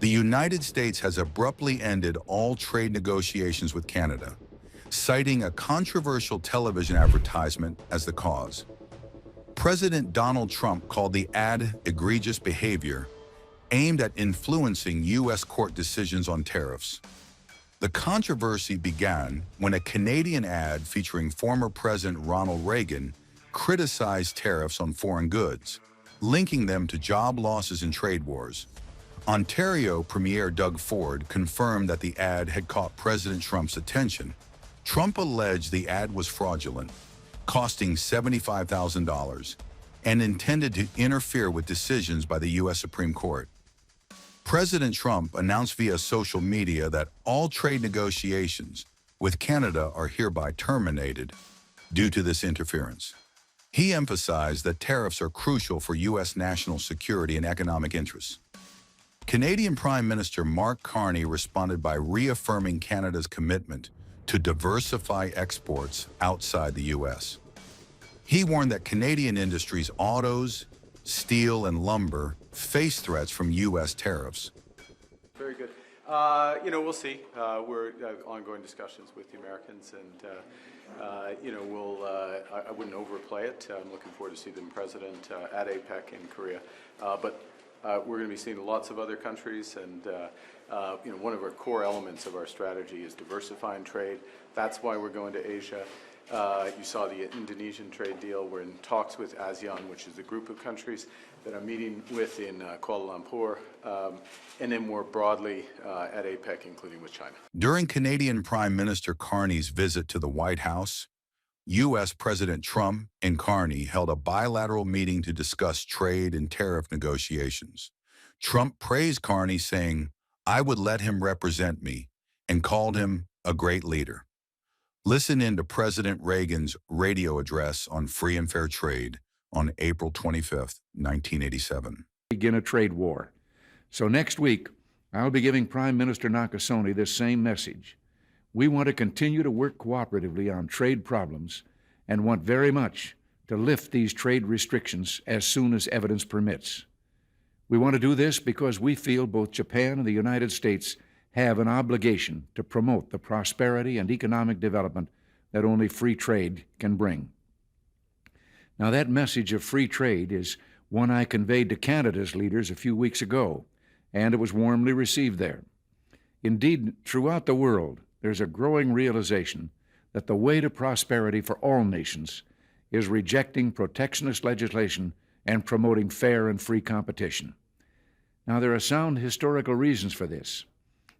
The United States has abruptly ended all trade negotiations with Canada, citing a controversial television advertisement as the cause. President Donald Trump called the ad egregious behavior aimed at influencing U.S. court decisions on tariffs. The controversy began when a Canadian ad featuring former President Ronald Reagan criticized tariffs on foreign goods, linking them to job losses and trade wars. Ontario Premier Doug Ford confirmed that the ad had caught President Trump's attention. Trump alleged the ad was fraudulent, costing $75,000, and intended to interfere with decisions by the U.S. Supreme Court. President Trump announced via social media that all trade negotiations with Canada are hereby terminated due to this interference. He emphasized that tariffs are crucial for U.S. national security and economic interests. Canadian Prime Minister Mark Carney responded by reaffirming Canada's commitment to diversify exports outside the U.S. He warned that Canadian industries, autos, steel, and lumber face threats from U.S. tariffs. Very good. We'll see. We're ongoing discussions with the Americans, and I wouldn't overplay it. I'm looking forward to see the president at APEC in Korea, but we're going to be seeing lots of other countries, and one of our core elements of our strategy is diversifying trade. That's why we're going to Asia. You saw the Indonesian trade deal. We're in talks with ASEAN, which is a group of countries that I'm meeting with in Kuala Lumpur, and then more broadly at APEC, including with China. During Canadian Prime Minister Carney's visit to the White House, U.S. President Trump and Carney held a bilateral meeting to discuss trade and tariff negotiations. Trump praised Carney, saying, "I would let him represent me," and called him a great leader. Listen in to President Reagan's radio address on free and fair trade on April 25, 1987. Begin a trade war. So next week, I'll be giving Prime Minister Nakasone this same message. We want to continue to work cooperatively on trade problems and want very much to lift these trade restrictions as soon as evidence permits. We want to do this because we feel both Japan and the United States have an obligation to promote the prosperity and economic development that only free trade can bring. Now, that message of free trade is one I conveyed to Canada's leaders a few weeks ago, and it was warmly received there. Indeed, throughout the world, there's a growing realization that the way to prosperity for all nations is rejecting protectionist legislation and promoting fair and free competition. Now, there are sound historical reasons for this.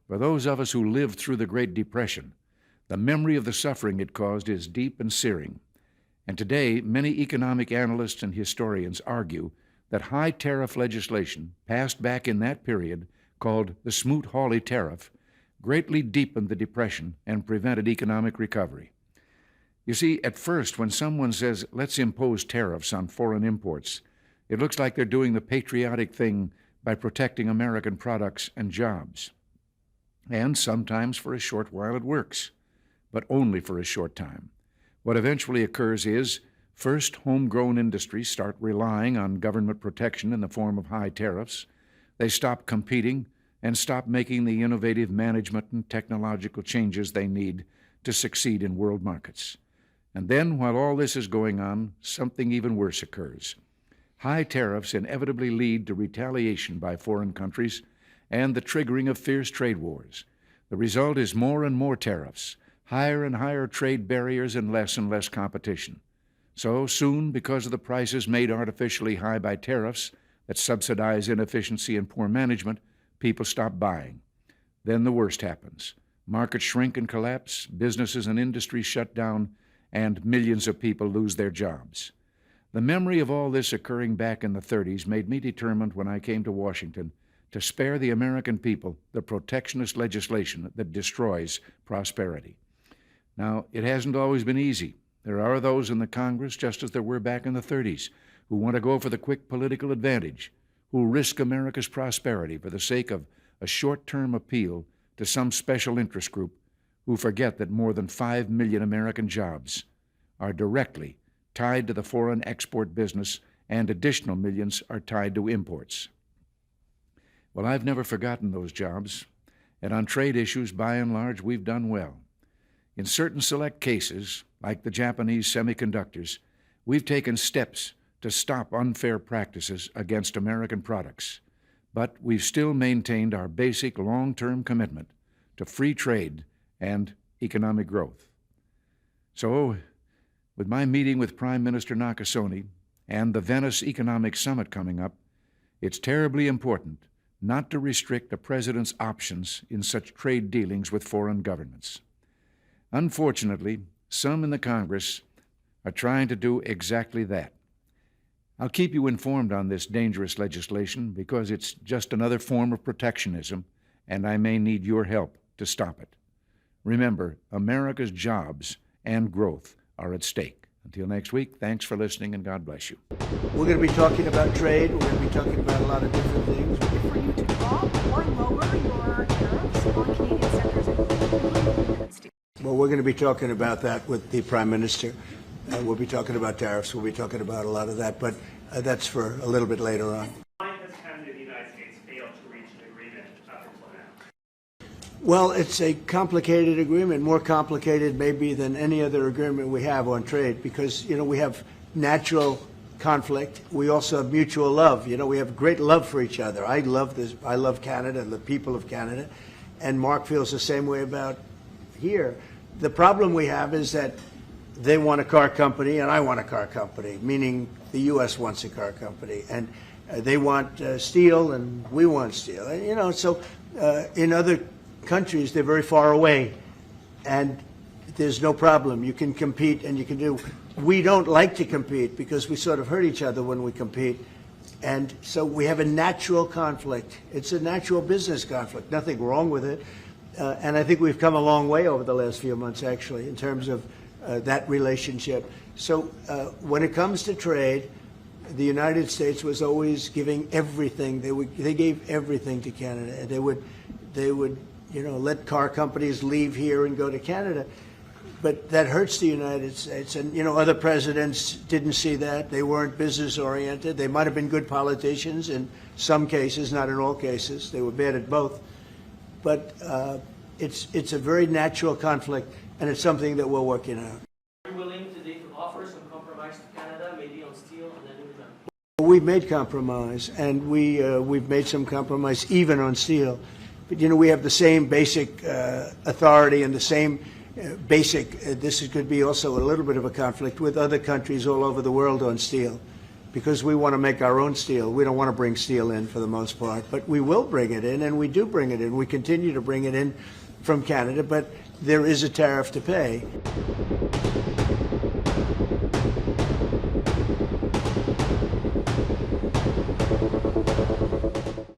For those of us who lived through the Great Depression, the memory of the suffering it caused is deep and searing. And today, many economic analysts and historians argue that high tariff legislation passed back in that period, called the Smoot-Hawley Tariff, greatly deepened the Depression and prevented economic recovery. You see, at first, when someone says, let's impose tariffs on foreign imports, it looks like they're doing the patriotic thing by protecting American products and jobs. And sometimes for a short while it works, but only for a short time. What eventually occurs is, first, homegrown industries start relying on government protection in the form of high tariffs. They stop competing and stop making the innovative management and technological changes they need to succeed in world markets. And then, while all this is going on, something even worse occurs. High tariffs inevitably lead to retaliation by foreign countries and the triggering of fierce trade wars. The result is more and more tariffs, higher and higher trade barriers, and less competition. So soon, because of the prices made artificially high by tariffs that subsidize inefficiency and poor management, people stop buying. Then the worst happens. Markets shrink and collapse, businesses and industries shut down, and millions of people lose their jobs. The memory of all this occurring back in the 30s made me determined when I came to Washington to spare the American people the protectionist legislation that destroys prosperity. Now, it hasn't always been easy. There are those in the Congress, just as there were back in the 30s, who want to go for the quick political advantage, who risk America's prosperity for the sake of a short-term appeal to some special interest group, who forget that more than 5 million American jobs are directly tied to the foreign export business, and additional millions are tied to imports. Well, I've never forgotten those jobs, and on trade issues, by and large, we've done well. In certain select cases, like the Japanese semiconductors, we've taken steps to stop unfair practices against American products, but we've still maintained our basic long-term commitment to free trade and economic growth. So, with my meeting with Prime Minister Nakasone and the Venice Economic Summit coming up, it's terribly important not to restrict the President's options in such trade dealings with foreign governments. Unfortunately, some in the Congress are trying to do exactly that. I'll keep you informed on this dangerous legislation because it's just another form of protectionism, and I may need your help to stop it. Remember, America's jobs and growth are at stake. Until next week, thanks for listening, and God bless you. We're going to be talking about trade. We're going to be talking about a lot of different things. For you to drop or lower your tariffs on Canadian sectors and Well, we're going to be talking about that with the Prime Minister. We'll be talking about tariffs. We'll be talking about a lot of that, but that's for a little bit later on. Why has Canada and the United States failed to reach an agreement up until now? Well, it's a complicated agreement, more complicated maybe than any other agreement we have on trade, because, we have natural conflict. We also have mutual love. We have great love for each other. I love this. I love Canada and the people of Canada, and Mark feels the same way about here. The problem we have is that they want a car company and I want a car company, meaning the U.S. wants a car company, and they want steel and we want steel. And, so in other countries, they're very far away, and there's no problem. You can compete and you can do. We don't like to compete because we sort of hurt each other when we compete, and so we have a natural conflict. It's a natural business conflict. Nothing wrong with it, and I think we've come a long way over the last few months, actually, in terms of that relationship. So when it comes to trade, the United States was always giving everything. They gave everything to Canada. They would let car companies leave here and go to Canada, but that hurts the United States. And other presidents didn't see that. They weren't business oriented. They might have been good politicians in some cases, not in all cases. They were bad at both. But it's a very natural conflict, and it's something that we're working out. Are you willing today to offer some compromise to Canada, maybe on steel and aluminum? We've made compromise, and we've made some compromise even on steel. But we have the same basic authority and the same basic. This could be also a little bit of a conflict with other countries all over the world on steel, because we want to make our own steel. We don't want to bring steel in for the most part, but we will bring it in, and we do bring it in. We continue to bring it in from Canada, but there is a tariff to pay.